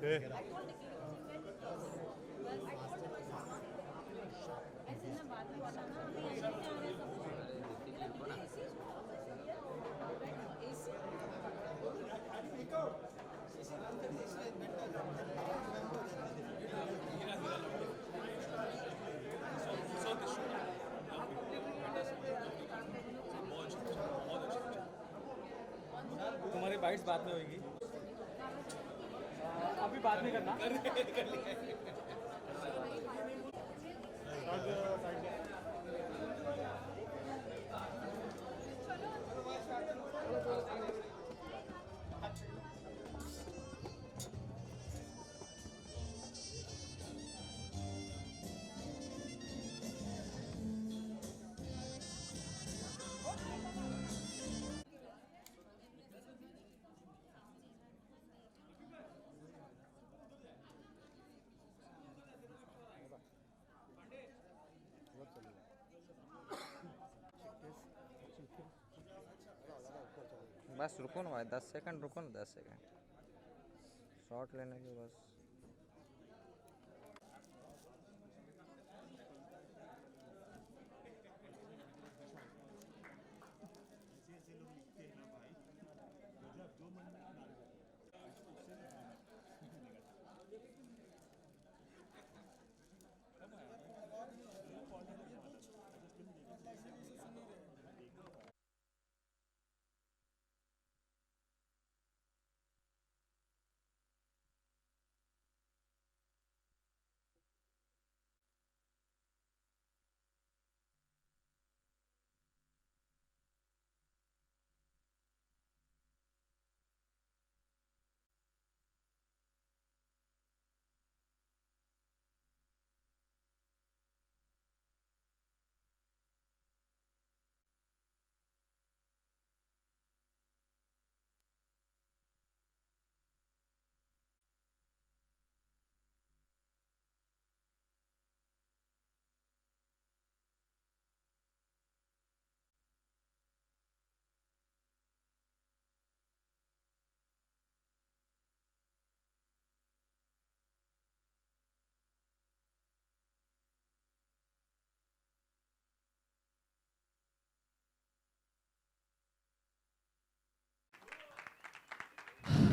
तुम्हारी बाइट्स बाद में होगी, अभी बात नहीं करना। बस रुको ना भाई, 10 सेकंड रुको ना, 10 सेकंड शॉट लेने के बस।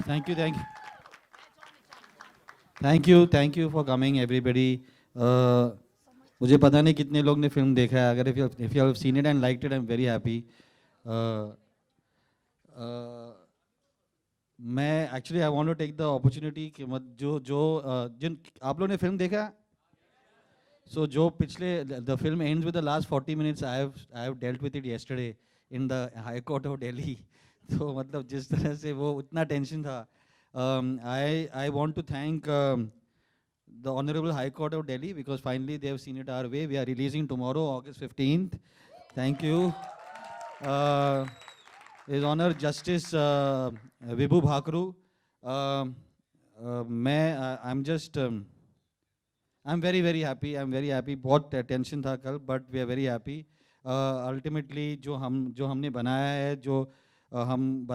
Thank you, thank you for coming, everybody. मुझे पता नहीं कितने लोग ने फिल्म देखा है. अगर if you have seen it and liked it, I'm very happy. मैं actually I want to take the opportunity कि जिन आप लोगों ने फिल्म देखा, so जो पिछले the film ends with the last 40 minutes. I have dealt with it yesterday in the High Court of Delhi. तो मतलब जिस तरह से वो उतना टेंशन था. I want to thank the Honorable High Court of Delhi because finally they have seen it our way. We are releasing tomorrow, August 15th. Thank you. His Honor Justice Vibhu Bhakru. I'm very very happy. I'm very happy. बहुत tension था कल, but we are very happy. Ultimately जो हमने बनाया है, हम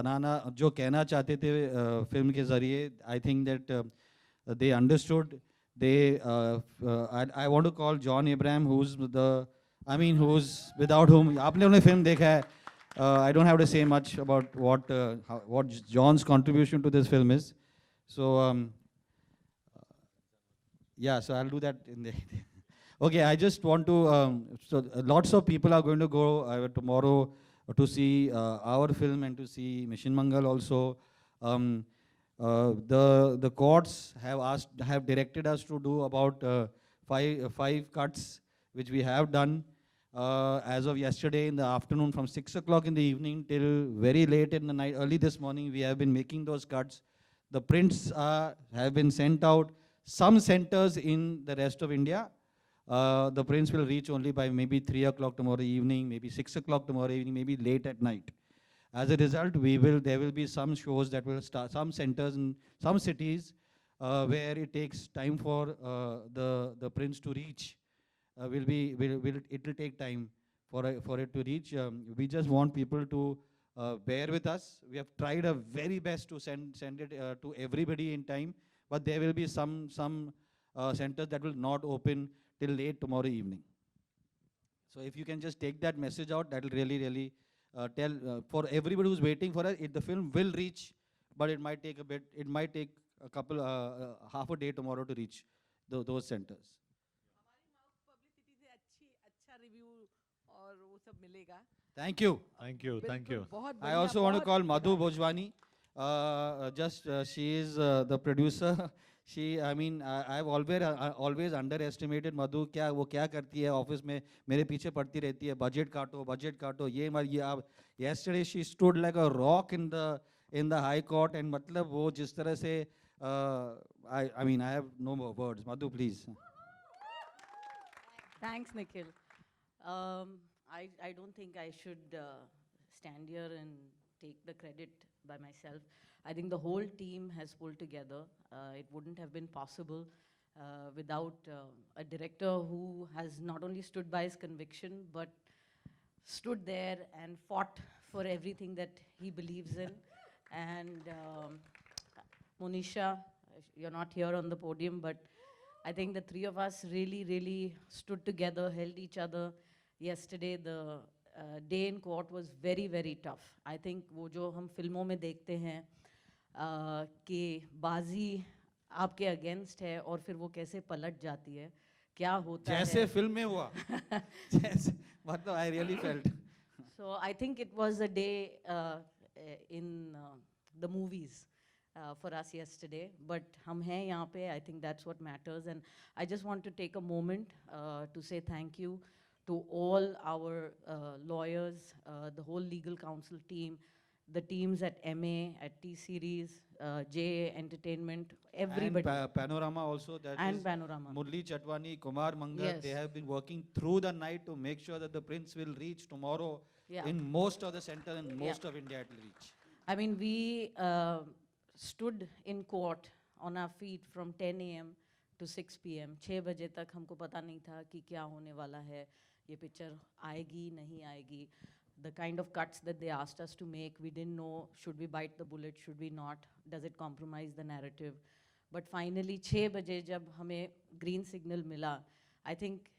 जो कहना चाहते थे फिल्म के ज़रिए, I think that they understood. I want to call John Abraham, who's without whom आपने उन्हें फिल्म देखा है. I don't have to say much about what John's contribution to this film is. So yeah, so I'll do that in the okay, I just want to so lots of people are going to go tomorrow to see our film and to see Mission Mangal also. The courts have directed us to do about five cuts, which we have done. As of yesterday in the afternoon, from 6 o'clock in the evening till very late in the night, early this morning, we have been making those cuts. The prints have been sent out. Some centers in the rest of India, the prints will reach only by maybe 3 o'clock tomorrow evening, maybe 6 o'clock tomorrow evening, maybe late at night. As a result, there will be some shows that will start, some centers in some cities where it takes time for the prints to reach. It will take time for it to reach. We just want people to bear with us. We have tried our very best to send it to everybody in time, but there will be some centers that will not open till late tomorrow evening. So if you can just take that message out, that will really tell for everybody who's waiting for it, the film will reach, but it might take a bit, it might take a couple, half a day tomorrow to reach those centers. हमारी mouth publicity से अच्छा review और वो सब मिलेगा. Thank you. Thank you. Thank बिल्कुल, you. बहुत I बढ़िया, also want to बहुत call Madhu बढ़िया. Bhojwani. She is the producer. I've always underestimated Madhu. वो क्या करती है ऑफिस में, मेरे पीछे पड़ती रहती है, बजट काटो, ये आप. Yesterday she stood like a rock in the High Court, and मतलब वो जिस तरह से, I have no more words. Madhu, please. Thanks, Nikhil. I don't think I should stand here and take the credit by myself. I think the whole team has pulled together. It wouldn't have been possible without a director who has not only stood by his conviction, but stood there and fought for everything that he believes in. And Monisha, you're not here on the podium, but I think the three of us really stood together, held each other. Yesterday, the day in court was very tough. I think वो जो हम फिल्मों में देखते हैं कि बाजी आपके अगेंस्ट है और फिर वो कैसे पलट जाती है, क्या होता है. जैसे फिल्म में हुआ. जैसे, मतलब I really felt. So I think it was a day in the movies for us yesterday. But hum hain yahan pe. I think that's what matters. And I just want to take a moment to say thank you to all our lawyers, the whole legal counsel team, the teams at MA, at T-Series, J Entertainment, everybody. And Panorama also. That And is Panorama. Murli Chatwani, Kumar Mangal, Yes. they have been working through the night to make sure that the Prince will reach tomorrow. Yeah. In most of the center and most of India it will reach. I mean, we stood in court on our feet from 10 a.m. to 6 p.m. 6 बजे तक हमको पता नहीं था कि क्या होने वाला है, ये पिक्चर आएगी नहीं आएगी. The kind of cuts that they asked us to make, we didn't know, should we bite the bullet, should we not, does it compromise the narrative. But finally 6 बजे जब हमें green signal मिला, I think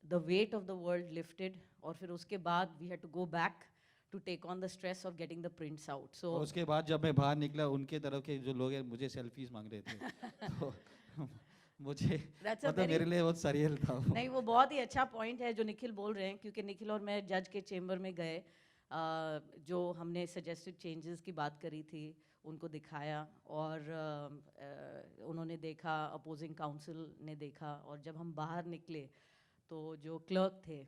the weight of the world lifted, और फिर उसके बाद we had to go back to take on the stress of getting the prints out. So और उसके बाद जब मैं बाहर निकला, उनके तरफ के जो लोग हैं मुझे सेल्फीज मांग रहे थे. तो मुझे That's a मतलब very- मेरे लिए बहुत सरियल था वो. नहीं, वो बहुत ही अच्छा पॉइंट है जो निखिल बोल रहे हैं, क्योंकि निखिल और मैं जज के चेम्बर में गए, जो हमने सजेस्टेड चेंजेस की बात करी थी उनको दिखाया, और उन्होंने देखा, अपोजिंग काउंसिल ने देखा, और जब हम बाहर निकले तो जो क्लर्क थे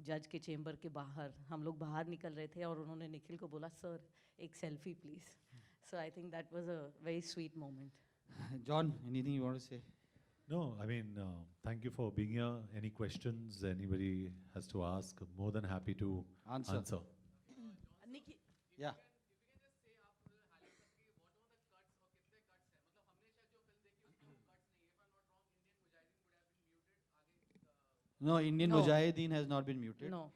जज के चेम्बर के बाहर, हम लोग बाहर निकल रहे थे और उन्होंने निखिल को बोला, सर एक selfie please. So I think that was a very sweet moment. John, anything you want to say? No, I mean, thank you for being here. Any questions anybody has to ask, more than happy to Answer. Yeah. No, Indian No. Mujahideen has not been muted. No.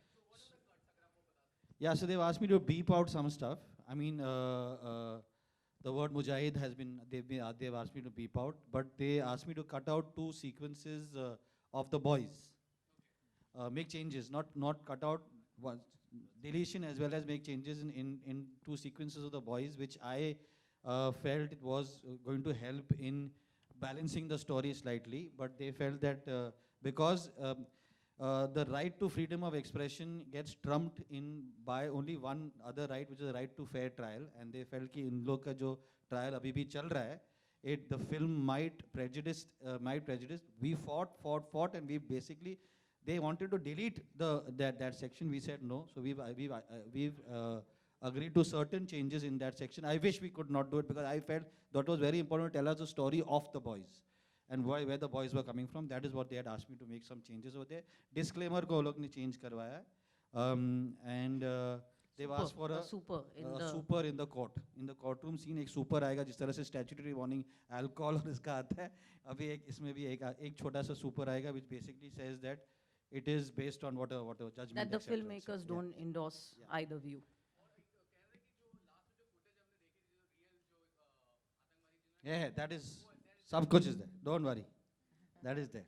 Yeah, so they've asked me to beep out some stuff. I mean, the word Mujahid has been, they've asked me to beep out, but they asked me to cut out 2 sequences of the boys. Make changes, not cut out one, deletion as well as make changes in 2 sequences of the boys, which I felt it was going to help in balancing the story slightly, but they felt that because the right to freedom of expression gets trumped in by only one other right, which is the right to fair trial, and they felt कि इन लोग का जो trial अभी भी चल रहा है, the film might prejudice. We fought, and we basically, they wanted to delete that section. We said no, so we've agreed to certain changes in that section. I wish we could not do it because I felt that was very important to tell us the story of the boys and where the boys were coming from. That is what they had asked me to make some changes over there. Disclaimer को लोग ने change करवाया, and they've asked for a super in the court. In the courtroom scene एक super आएगा, जिस तरह से statutory warning alcohol और इसका आता है. अभी एक इसमें भी एक छोटा सा super आएगा, which basically says that it is based on what a judgment. that the etc. filmmakers So, yeah. don't endorse either view. Yeah, that is. सब कुछ is there. Don't worry. That is there.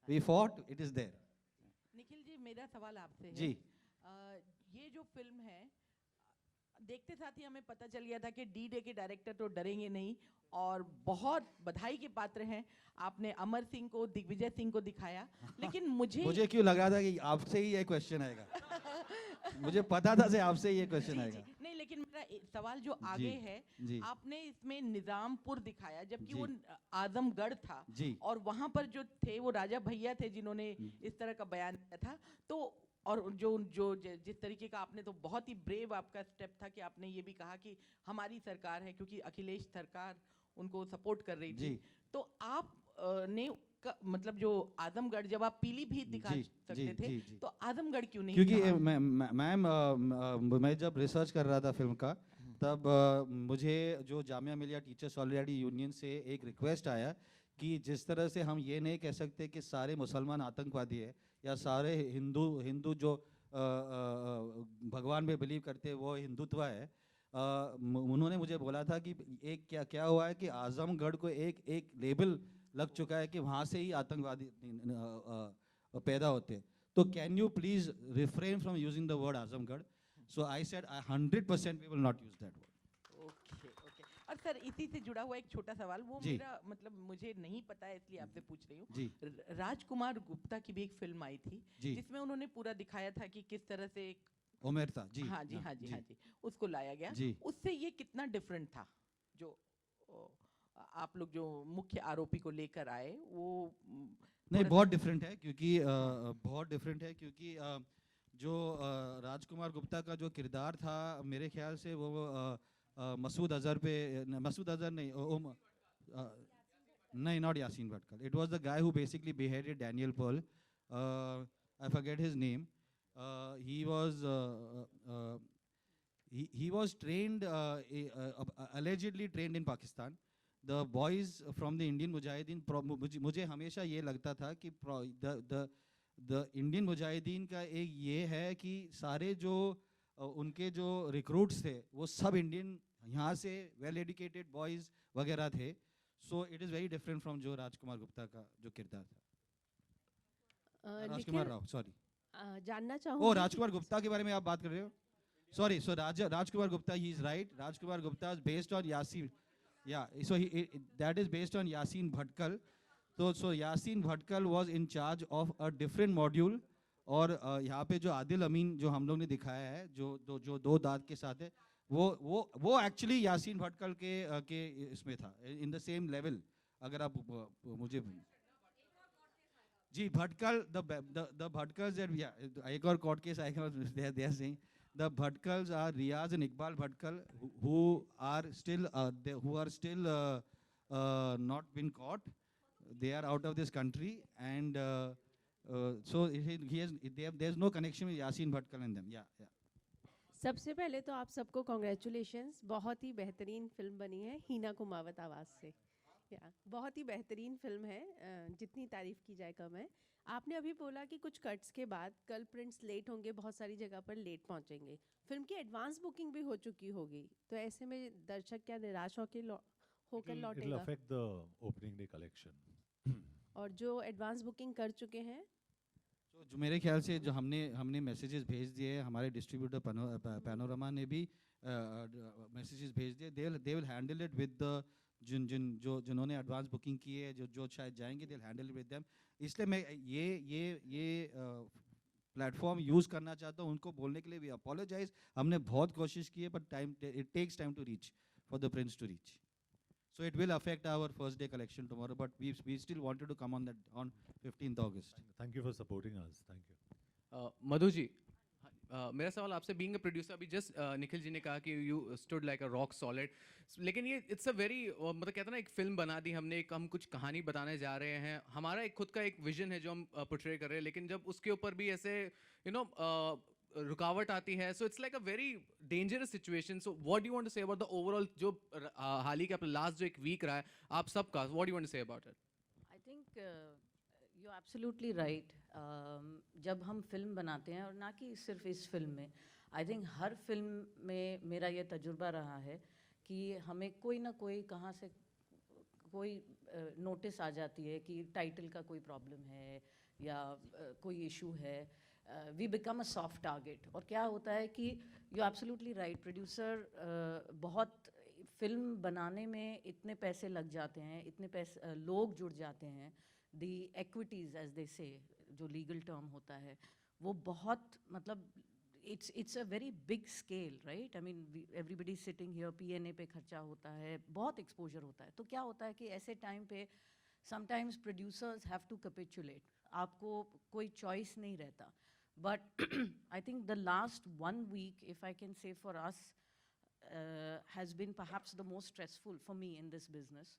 We fought. It is there. Nikhil ji, मेरा सवाल आपसे है। जी। ये जो film है, देखते साथ ही हमें पता चल गया था कि डी डे के डायरेक्टर तो डरेंगे नहीं, और बहुत बधाई के पात्र हैं। आपने अमर सिंह को, दिग्विजय सिंह को दिखाया, लेकिन मुझे क्यों लगा था कि आपसे ही ये क्वेश्चन आएगा। मुझे पता था से आपसे ही ये क्वेश्चन आएगा। नहीं, लेकिन मेरा सवाल जो आगे है, जी। आपने इसमें निजामपुर दिखाया, जबकि जी। वो आजमगढ़ था, जी। और वहां पर जो थे वो राजा भैया थे जिन्होंने इस तरह का बयान दिया था। तो और जिस तरीके का आपने, तो बहुत ही ब्रेव आपका स्टेप था कि आपने ये भी कहा कि हमारी सरकार है, क्योंकि अखिलेश सरकार उनको सपोर्ट कर रही थी। जी। तो आप ने मतलब जो आजमगढ़, जब आप पीलीभीत दिखा जी, सकते जी, थे, जी, जी। तो आजमगढ़ क्यों नहीं क्योंकि कहा? मैम मैं जब रिसर्च कर रहा था फिल्म का, तब मुझे जो Jamia Millia teacher solidarity union से एक रिक्वेस्ट आया कि जिस तरह से हम ये नहीं कह सकते कि सारे मुसलमान आतंकवादी है, या सारे हिंदू जो भगवान में बिलीव करते हैं वो हिंदुत्व है। उन्होंने मुझे बोला था कि एक क्या क्या हुआ है कि आजमगढ़ को एक लेबल लग चुका है कि वहाँ से ही आतंकवादी पैदा होते हैं। तो can you please refrain from using the word Azamgarh? So I said 100% we will not use that word. Okay, okay. और सर, इसी से जुड़ा हुआ एक छोटा सवाल, वो जी। मेरा मतलब मुझे नहीं पता है, इसलिए आपसे पूछ रही हूँ। जी। राजकुमार गुप्ता की भी एक फिल्म आई थी, जी। जिसमें उन्होंने पूरा दिखाया था कि किस तरह से एक, उमेर था जी। हाँ जी, हाँ जी, हाँ जी, उसको लाया गया। जी। उससे ये कितना डिफरेंट था? जो आप लोग जो मुख्य आरोपी को लेकर आए, वो नहीं, थोड़ा बहुत डिफरेंट है, क्योंकि बहुत डिफरेंट है, क्योंकि जो राजकुमार गुप्ता का जो किरदार था, मेरे ख्याल से वो मसूद अजहर पे, मसूद अजहर नहीं, नहीं, not Yasin Bhatkal. It was the guy who basically beheaded Daniel Pearl. I forget his name. He was trained, allegedly trained in Pakistan. The boys from the Indian Mujahideen, मुझे हमेशा ये लगता था कि the Indian Mujahideen का एक ये है कि सारे जो उनके जो रिक्रूट्स थे वो सब इंडियन, यहाँ से वेल एजुकेटेड बॉयज़ वगैरह थे। So it is very different from जो राजकुमार गुप्ता का जो किरदार था। राजकुमार राव, सॉरी, जानना ओ चाहूँगी राजकुमार गुप्ता के बारे में आप बात कर रहे हो? Sorry, so Rajkumar Gupta, he is right. Rajkumar Gupta is based on Yasin, या so that is based on Yasin Bhatkal. So Yasin Bhatkal was in charge of a different module, और यहाँ पे जो आदिल अमीन जो हम लोग ने दिखाया है, जो दो दांत के साथ है, वो एक्चुअली यासीन भटकल के इसमें था, इन द सेम लेवल। अगर आप मुझे जी Bhatkal, the Bhatkals that, yeah, एक और court case आएगा, they are saying the Bhatkals are Riaz and Iqbal Bhatkal, who are still not been caught. They are out of this country, and so there's no connection with Yasin Bhatkal and them. Yeah. सबसे पहले तो आप सबको congratulations, बहुत ही बेहतरीन film बनी है हीना कुमावत आवाज़ से। बहुत ही बेहतरीन फिल्म है, जितनी तारीफ़ की जाए कम है। आपने अभी बोला कि कुछ कट्स के बाद कल प्रिंट्स लेट होंगे, बहुत सारी जगह पर लेट पहुंचेंगे। फिल्म की एडवांस बुकिंग भी हो चुकी होगी, तो ऐसे में दर्शक क्या निराश होकर It'll लौटेगा? affect the opening day collection. और जो एडवांस बुकिंग कर चुके हैं, तो जो मेरे ख्याल से जो हमने मैसेजेस भेज दिए, हमारे डिस्ट्रीब्यूटर पैनोरमा ने भी मैसेजेस भेज दिए। They will handle it with the जिन्होंने एडवांस बुकिंग की है, जो शायद जाएंगे, they will handle it with them. इसलिए मैं ये प्लेटफॉर्म यूज़ करना चाहता हूँ उनको बोलने के लिए। वी अपोलोजाइज, हमने बहुत कोशिश की है, but it takes time to reach for the prints to reach. So it will affect our first day collection tomorrow, but we still wanted to come on 15th August. Thank you for supporting us. Thank you. Madhu ji, मेरा सवाल आपसे, being a producer, अभी just Nikhil ji ने कहा कि you stood like a rock solid, लेकिन ये it's a very, मतलब कहते हैं ना, एक फिल्म बना दी हमने, हम कुछ कहानी बताने जा रहे हैं, हमारा एक खुद का एक विजन है जो हम पोर्ट्रे कर रहे हैं, लेकिन जब उसके ऊपर भी ऐसे रुकावट आती है, so it's like a very dangerous situation. So what do you want to say about the overall, जो हाल ही का अपना लास्ट जो एक वीक रहा है आप सबका, what do you want to say about it? I think you absolutely right. जब हम फिल्म बनाते हैं, और ना कि सिर्फ इस फिल्म में, आई थिंक हर फिल्म में मेरा ये तजुर्बा रहा है कि हमें कोई ना कोई कहाँ से कोई नोटिस आ जाती है कि टाइटल का कोई प्रॉब्लम है या कोई इशू है, we become a soft target. और क्या होता है कि यू एब्सोल्युटली राइट, प्रोड्यूसर बहुत फिल्म बनाने में इतने पैसे लग जाते हैं, इतने पैसे लोग जुड़ जाते हैं, दी एक्विटीज़ एज दे से, जो लीगल टर्म होता है, वो बहुत मतलब it's a very big scale, right? I mean, everybody sitting here, P&A पे खर्चा होता है, बहुत exposure होता है. तो क्या होता है कि ऐसे टाइम पे sometimes producers have to capitulate. आपको कोई choice नहीं रहता. But I think the last 1 week, if I can say for us, has been perhaps the most stressful for me in this business.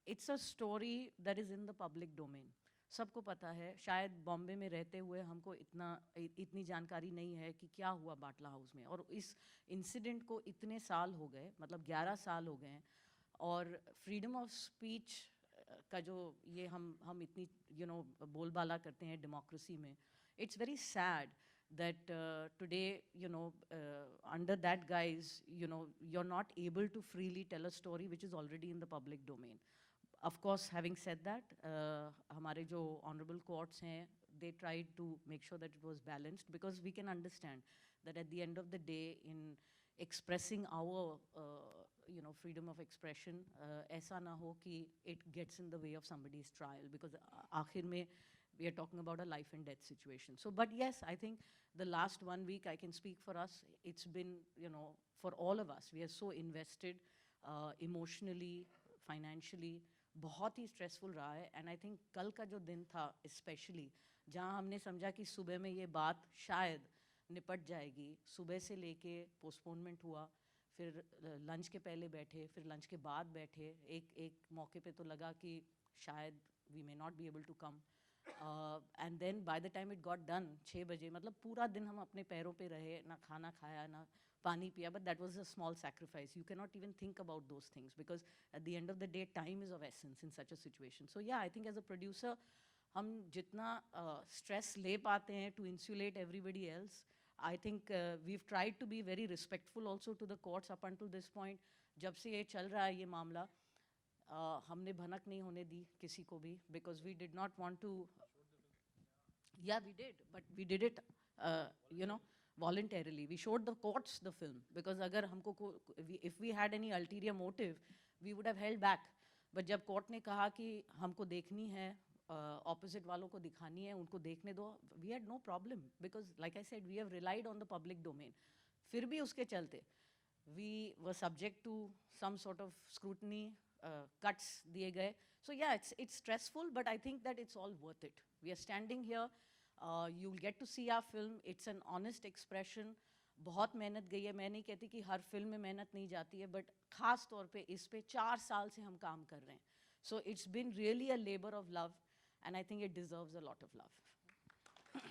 It's a story that is in the public domain. सबको पता है, शायद बॉम्बे में रहते हुए हमको इतनी जानकारी नहीं है कि क्या हुआ बाटला हाउस में, और इस इंसिडेंट को इतने साल हो गए, मतलब 11 साल हो गए हैं, और फ्रीडम ऑफ स्पीच का जो ये हम इतनी बोलबाला करते हैं डेमोक्रेसी में, it's very sad that today, under that guise, you're not able to freely tell a story which is already in the public domain. Of course, having said that, हमारे जो honorable courts हैं, they tried to make sure that it was balanced, because we can understand that at the end of the day, in expressing our freedom of expression, ऐसा ना हो कि it gets in the way of somebody's trial, because आखिर में we are talking about a life and death situation. So, but yes, I think the last 1 week, I can speak for us, it's been, for all of us, we are so invested emotionally, financially, बहुत ही stressful रहा है. And I think कल का जो दिन था specially, जहाँ हमने समझा कि सुबह में ये बात शायद निपट जाएगी, सुबह से लेके पोस्टपोनमेंट हुआ, फिर लंच के पहले बैठे, फिर लंच के बाद बैठे, एक मौके पे तो लगा कि शायद we may not be able to come, and then by the time it got done 6 बजे, मतलब पूरा दिन हम अपने पैरों पे रहे, ना खाना खाया ना पानी पिया, but that was a small sacrifice. You cannot even think about those things, because at the end of the day, time is of essence in such a situation. So yeah, I think as a producer, हम जितना stress ले पाते हैं to insulate everybody else, I think we've tried to be very respectful also to the courts up until this point. जब से ये चल रहा है ये मामला, हमने भनक नहीं होने दी किसी को भी, because we did not want to. Yeah, we did, but we did it, voluntarily. We showed the courts the film, because अगर हमको if we had any ulterior motive, we would have held back. But जब court ने कहा कि हमको देखनी है, opposite वालों को दिखानी है, उनको देखने दो, we had no problem, because like I said, we have relied on the public domain. फिर भी उसके चलते we were subject to some sort of scrutiny, cuts दिए गए. So yeah, it's stressful, but I think that it's all worth it. We are standing here. You'll get to see our film. It's an honest expression. बहुत मेहनत गई है. मैं नहीं कहती कि हर फिल्म में मेहनत नहीं जाती है, but खास तौर पे इस पे 4 साल से हम काम कर रहे हैं. So it's been really a labor of love, and I think it deserves a lot of love.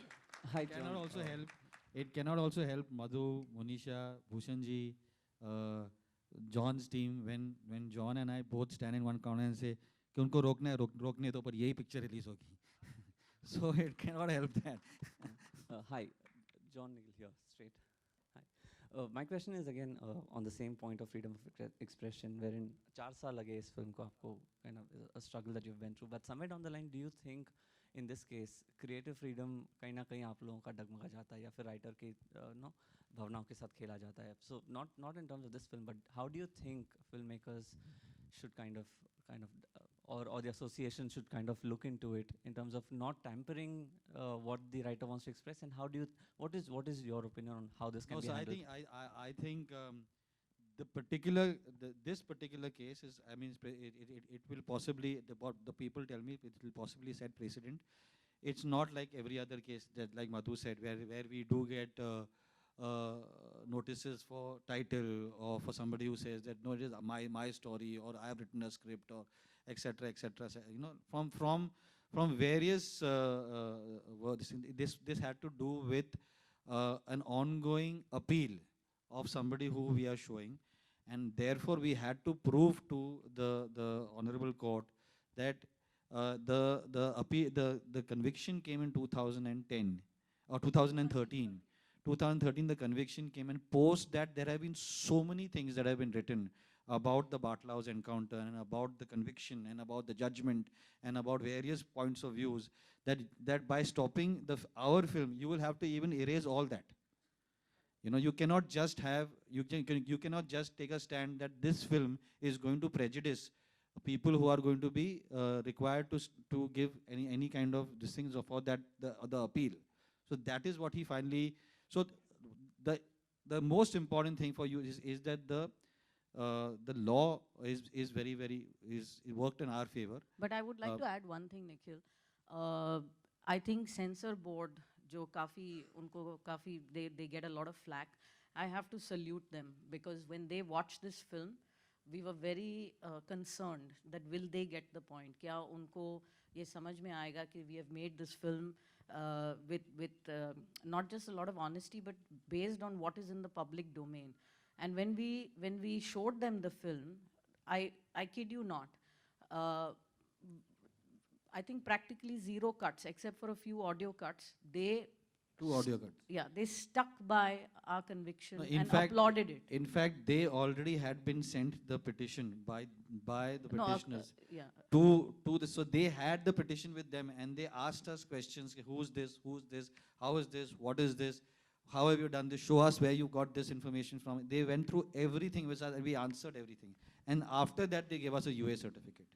Hi, cannot also help. It cannot also help Madhu, Monisha, Bhushanji, John's team, when John and I both stand in one corner and say कि उनको रोकने तो पर यही picture release होगी. So it cannot help that. Hi, John Neil here, straight. Hi. My question is again on the same point of freedom of expression, wherein 4 साल लगे इस film को आपको, kind of a struggle that you've been through. But somewhere down the line, do you think in this case creative freedom कहीं ना कहीं आप लोगों का डगमगा जाता है, या फिर writer के भावनाओं के साथ खेला जाता है? So not in terms of this film, but how do you think filmmakers should kind of or the association should kind of look into it in terms of not tampering what the writer wants to express, and what is your opinion on how this can be handled? I think this particular case is, I mean, it will possibly, the people tell me it will possibly set precedent. It's not like every other case that, like Madhu said, where we do get notices for title, or for somebody who says that no, it is my story, or I have written a script, or etc. etc. From various words. This had to do with an ongoing appeal of somebody who we are showing, and therefore we had to prove to the honorable court that the conviction came in 2010 or 2013. 2013 the conviction came, and post that there have been so many things that have been written about the Bartlow's encounter and about the conviction and about the judgment and about various points of views, that by stopping our film, you will have to even erase all that. You know, you cannot just you cannot just take a stand that this film is going to prejudice people who are going to be required to give any kind of these things for that the appeal. So that is what he finally. So the most important thing for you is that the law is very it worked in our favor. But I would like to add one thing, Nikhil. I think censor board, जो काफी उनको काफी they get a lot of flack. I have to salute them because when they watched this film, we were very concerned that will they get the point? क्या उनको ये समझ में आएगा कि we have made this film with not just a lot of honesty, but based on what is in the public domain. And when we showed them the film, I kid you not, I think practically zero cuts except for a few audio cuts. Two audio cuts. Yeah, they stuck by our conviction No, in and fact- applauded it. In fact, they already had been sent the petition by the No, petitioners yeah. to this. So they had the petition with them and they asked us questions. Who's this? How is this? What is this? How have you done this? Show us where you got this information from. They went through everything with us and we answered everything. And after that, they gave us a UA certificate.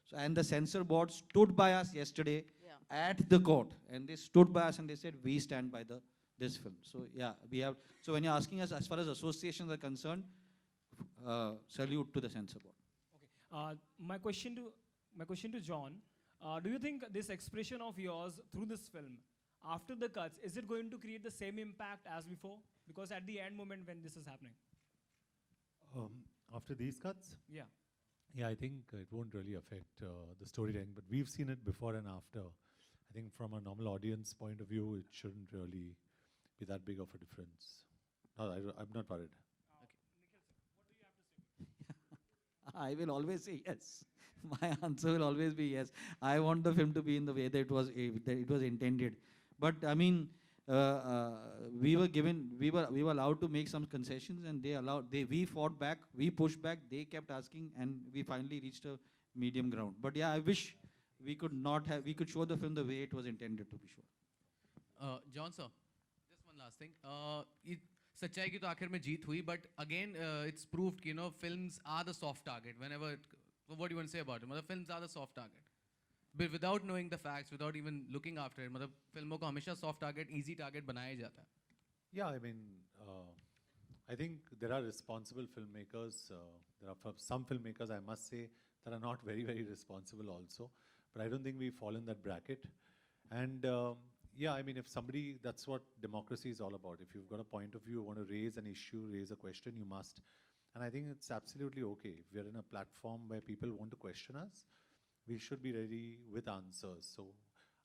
So, and the censor board stood by us yesterday at the court, and they stood by us and they said, we stand by this film. So yeah, we have. So when you're asking us as far as associations are concerned, salute to the censor board. Okay. My question to John, do you think this expression of yours through this film, after the cuts, is it going to create the same impact as before? Because at the end moment when this is happening. After these cuts? Yeah. Yeah, I think it won't really affect the storytelling, but we've seen it before and after. I think from a normal audience point of view, it shouldn't really be that big of a difference. No, I'm not worried. I will always say yes. My answer will always be yes. I want the film to be in the way that it was intended. But I mean, we were allowed to make some concessions, and we fought back, we pushed back, they kept asking, and we finally reached a medium ground. But yeah, I wish we could show the film the way it was intended to be shown. John sir, just one last thing. सच्चाई की तो आखिर में जीत हुई, but again it's proved कि films are the soft target. What do you want to say about it? मतलब films are the soft target. But without knowing the facts, without even looking after it, मतलब फिल्मों को हमेशा soft target, easy target बनाया जाता है. Yeah, I mean, I think there are responsible filmmakers. There are some filmmakers, I must say, that are not very, very responsible also. But I don't think we fall in that bracket. And yeah, I mean, if somebody, that's what democracy is all about. If you've got a point of view, want to raise an issue, raise a question, you must. And I think it's absolutely okay. If we're in a platform where people want to question us, we should be ready with answers. So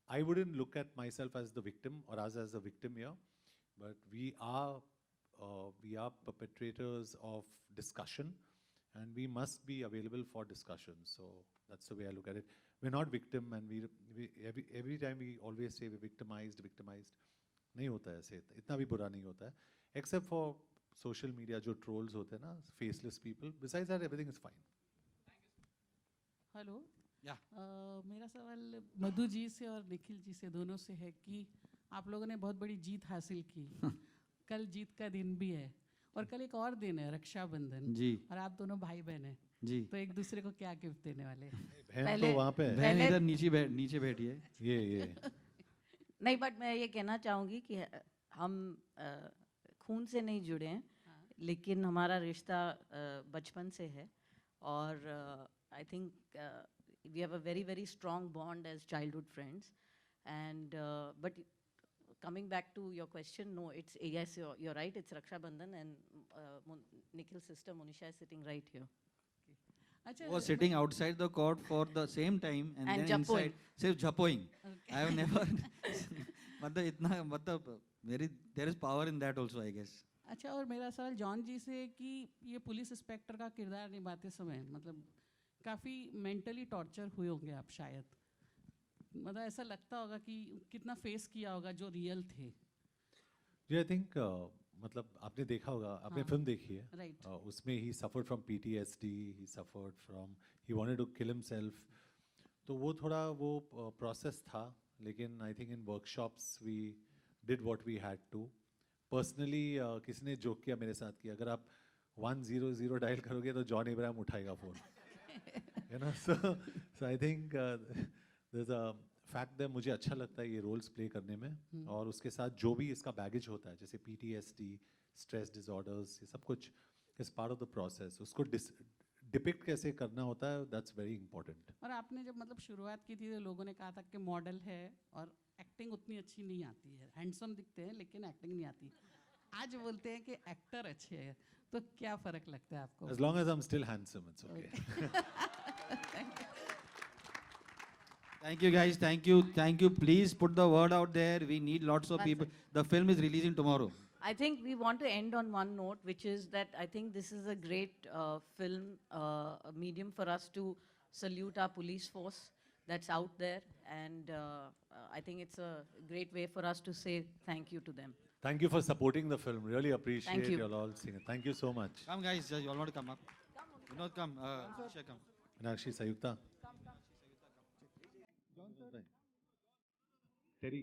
I wouldn't look at myself as the victim or us as a victim here, but we are perpetrators of discussion, and we must be available for discussion. So that's the way I look at it. We're not victim, and every time we always say we're victimized. नहीं होता है ऐसे, इतना भी बुरा नहीं होता है, except for social media जो trolls होते हैं ना, faceless people. Besides that, everything is fine. Hello Yeah. मेरा सवाल मधु जी से और निखिल जी से दोनों से है कि आप लोगों ने बहुत बड़ी जीत हासिल की. कल जीत का दिन भी है और कल एक और दिन है, रक्षाबंधन जी. और आप दोनों भाई बहन हैं जी. तो एक दूसरे को क्या गिफ्ट देने वाले हैं? बहन तो वहाँ पे है. बहन इधर नीचे बैठी है. ये नहीं, बट मैं ये कहना चाहूँगी कि हम खून से नहीं जुड़े हैं, लेकिन हमारा रिश्ता बचपन से है और I think we have a very, very strong bond as childhood friends. And but coming back to your question, no, it's yes, you're right. It's Raksha Bandhan, and Nikhil's sister Monisha is sitting right here. अच्छा Was sitting outside the court for the same time and then jhapoing. inside, say jhapoing. Okay. I have never. There is power in that also, I guess. अच्छा, और मेरा सवाल John जी से कि ये police inspector का किरदार निभाते समय मतलब काफ़ी मेंटली टॉर्चर हुए होंगे आप शायद, मतलब ऐसा लगता होगा कि कितना फेस किया होगा जो रियल थे. Yeah, I think मतलब आपने देखा होगा, आपने हाँ। फिल्म देखी है, Right. उसमें ही suffered from PTSD, he suffered from, he wanted to kill himself. तो वो थोड़ा वो प्रोसेस था, लेकिन I think in workshops we did what we had to. Personally किसी ने जोक किया मेरे साथ कि अगर आप 100 डायल करोगे तो जॉन इब्राहिम उठाएगा phone. You know, so I think there is a fact that मुझे अच्छा लगता है ये रोल्स प्ले करने में, और उसके साथ जो भी इसका बैगेज होता है जैसे PTSD, स्ट्रेस डिसऑर्डर्स, ये सब कुछ is part of the process. उसको डिपिक्ट कैसे करना होता है, दैट्स वेरी इंपॉर्टेंट. और आपने जब मतलब शुरुआत की थी तो लोगों ने कहा था कि मॉडल है और एक्टिंग उतनी अच्छी नहीं आती है, हैंडसम दिखते हैं लेकिन एक्टिंग नहीं आती. आज बोलते हैं कि एक्टर अच्छे हैं, तो क्या फ़र्क लगता है आपको? As long as I'm still handsome, it's okay. Thank you guys, thank you. Please put the word out there. We need lots of That's people. it. The film is releasing tomorrow. I think we want to end on one note, which is that I think this is a great film medium for us to salute our police force that's out there, and I think it's a great way for us to say thank you to them. Thank you for supporting the film. Really appreciate you. you all seeing it. Thank you so much. Come guys, you all want to come up? Vinod, come. Akshay, come. Meenakshi, Sayukta. Terry.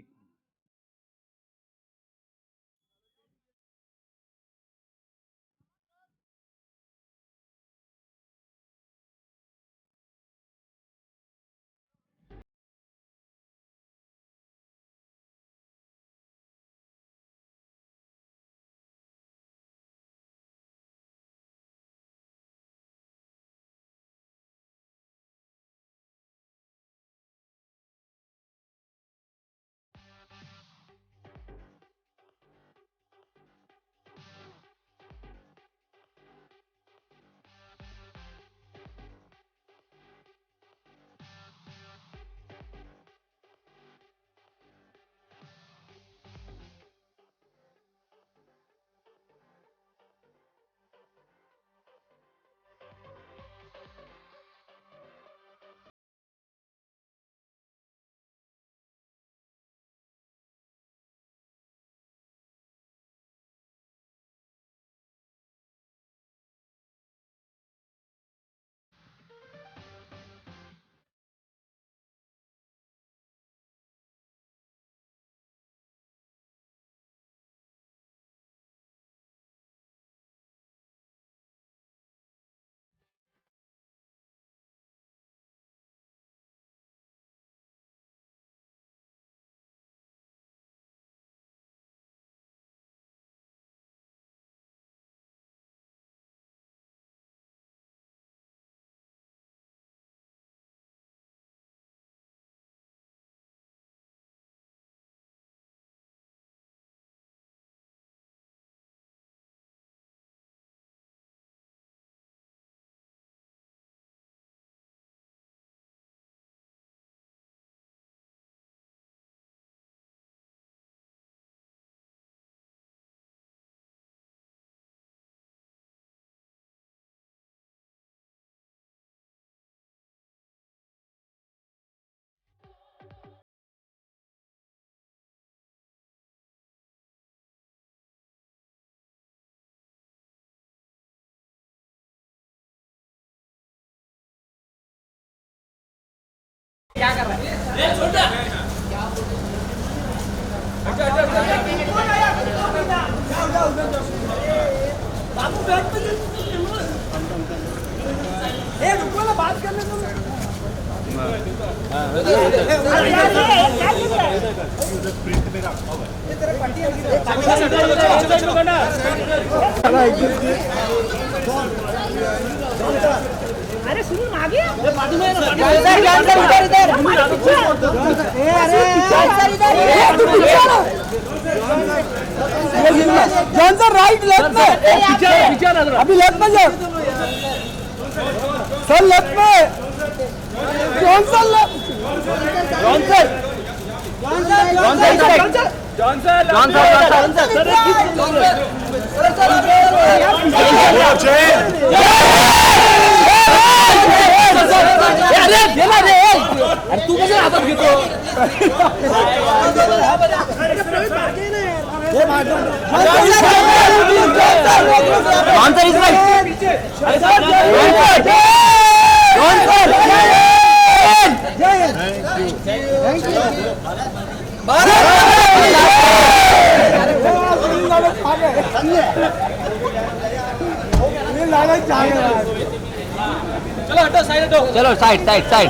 अरे सुनो आगे John sir right left में अभी left में जाओ sir left में John sir John sir तू कसं हातात घेतो चलो साइड साइड साइड